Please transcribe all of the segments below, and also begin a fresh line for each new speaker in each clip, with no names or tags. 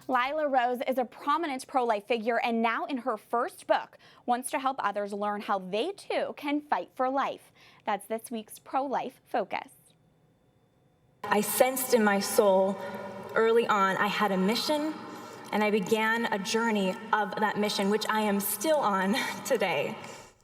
Lila Rose is a prominent pro-life figure and now in her first book wants to help others learn how they too can fight for life. That's this week's Pro-Life Focus.
I sensed in my soul early on I had a mission, and I began a journey of that mission, which I am still on today.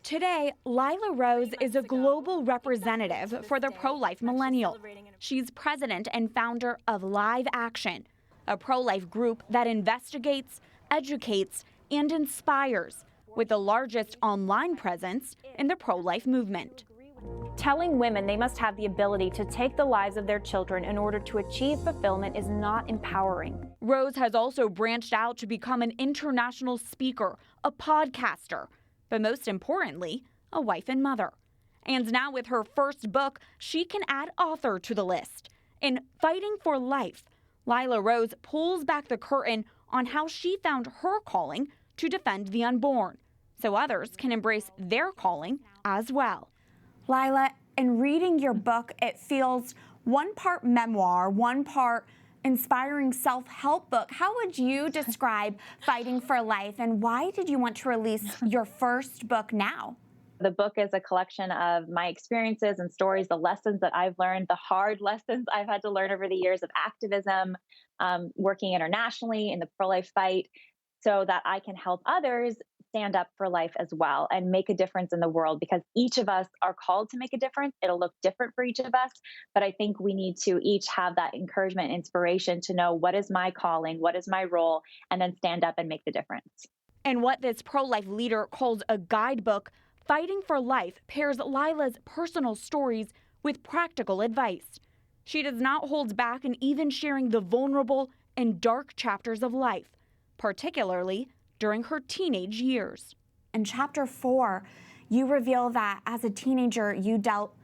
Today, Lila Rose is a global representative for the pro-life millennial. She's president and founder of Live Action, a pro-life group that investigates, educates, and inspires, with the largest online presence in the pro-life movement.
Telling women they must have the ability to take the lives of their children in order to achieve fulfillment is not empowering.
Rose has also branched out to become an international speaker, a podcaster, but most importantly, a wife and mother. And now with her first book, she can add author to the list. In Fighting for Life, Lila Rose pulls back the curtain on how she found her calling to defend the unborn, so others can embrace their calling as well. Lila, in reading your book, it feels one part memoir, one part inspiring self-help book. How would you describe Fighting for Life, and why did you want to release your first book now?
The book is a collection of my experiences and stories, the lessons that I've learned, the hard lessons I've had to learn over the years of activism, working internationally in the pro-life fight, so that I can help others stand up for life as well and make a difference in the world, because each of us are called to make a difference. It'll look different for each of us, but I think we need to each have that encouragement, inspiration to know what is my calling, what is my role, and then stand up and make the difference.
And what this pro-life leader calls a guidebook, Fighting for Life pairs Lila's personal stories with practical advice. She does not hold back in even sharing the vulnerable and dark chapters of life, particularly during her teenage years. In chapter 4, you reveal that as a teenager, you dealt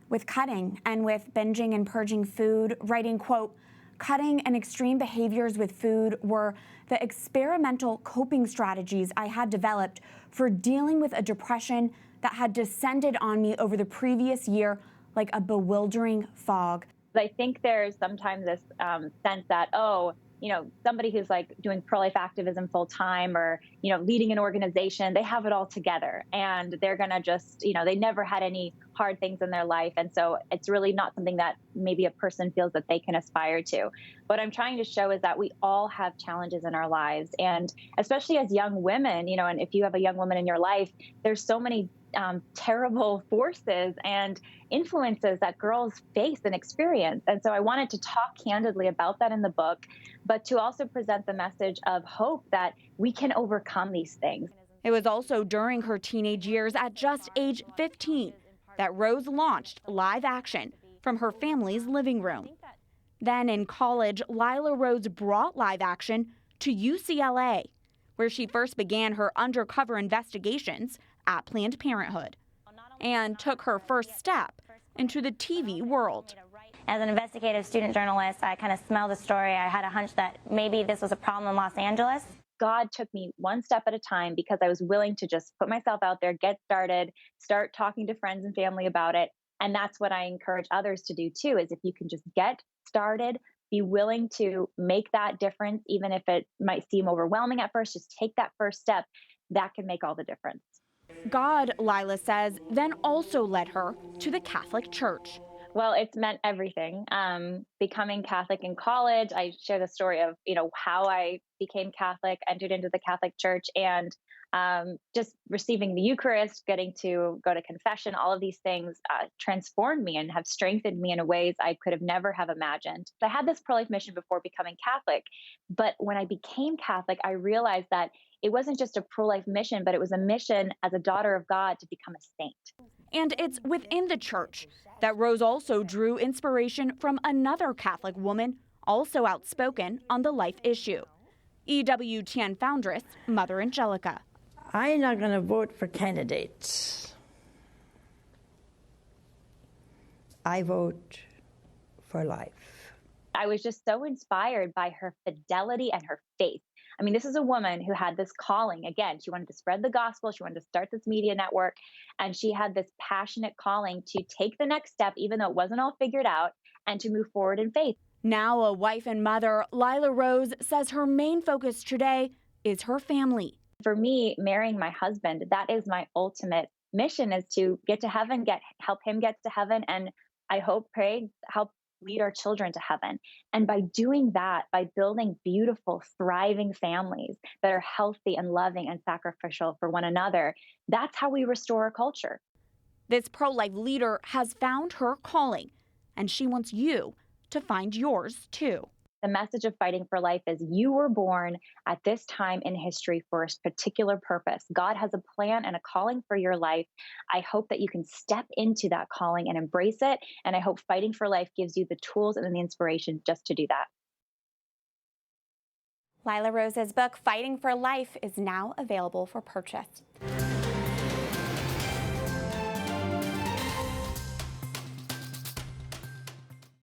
with cutting and with binging and purging food, writing, quote, "Cutting and extreme behaviors with food were the experimental coping strategies I had developed for dealing with a depression that had descended on me over the previous year like a bewildering fog."
I think there's sometimes this sense that, somebody who's like doing pro-life activism full time or, leading an organization, they have it all together and they're going to just, they never had any hard things in their life. And so it's really not something that maybe a person feels that they can aspire to. What I'm trying to show is that we all have challenges in our lives. And especially as young women, and if you have a young woman in your life, there's so many terrible forces and influences that girls face and experience. And so I wanted to talk candidly about that in the book, but to also present the message of hope that we can overcome these things.
It was also during her teenage years, at just age 15, that Rose launched Live Action from her family's living room. Then in college, Lila Rose brought Live Action to UCLA, where she first began her undercover investigations at Planned Parenthood and took her first step into the TV world.
As an investigative student journalist, I kind of smelled the story. I had a hunch that maybe this was a problem in Los Angeles.
God took me one step at a time because I was willing to just put myself out there, get started, start talking to friends and family about it. And that's what I encourage others to do too, is if you can just get started, be willing to make that difference, even if it might seem overwhelming at first, just take that first step. That can make all the difference.
God, Lila says, then also led her to the Catholic Church.
Well, it's meant everything. Becoming Catholic in college, I share the story of, how I became Catholic, entered into the Catholic Church, and just receiving the Eucharist, getting to go to confession, all of these things transformed me and have strengthened me in ways I could have never have imagined. I had this pro-life mission before becoming Catholic, but when I became Catholic, I realized that it wasn't just a pro-life mission, but it was a mission as a daughter of God to become a saint.
And it's within the church that Rose also drew inspiration from another Catholic woman, also outspoken on the life issue, EWTN foundress Mother Angelica.
I'm not going to vote for candidates. I vote for life.
I was just so inspired by her fidelity and her faith. I mean, this is a woman who had this calling. Again, she wanted to spread the gospel. She wanted to start this media network. And she had this passionate calling to take the next step, even though it wasn't all figured out, and to move forward in faith.
Now a wife and mother, Lila Rose says her main focus today is her family.
For me, marrying my husband, that is my ultimate mission, is to get to heaven, help him get to heaven, and I pray, help lead our children to heaven. And by doing that, by building beautiful, thriving families that are healthy and loving and sacrificial for one another, that's how we restore our culture.
This pro-life leader has found her calling, and she wants you to find yours too.
The message of Fighting for Life is you were born at this time in history for a particular purpose. God has a plan and a calling for your life. I hope that you can step into that calling and embrace it. And I hope Fighting for Life gives you the tools and the inspiration just to do that.
Lila Rose's book, Fighting for Life, is now available for purchase.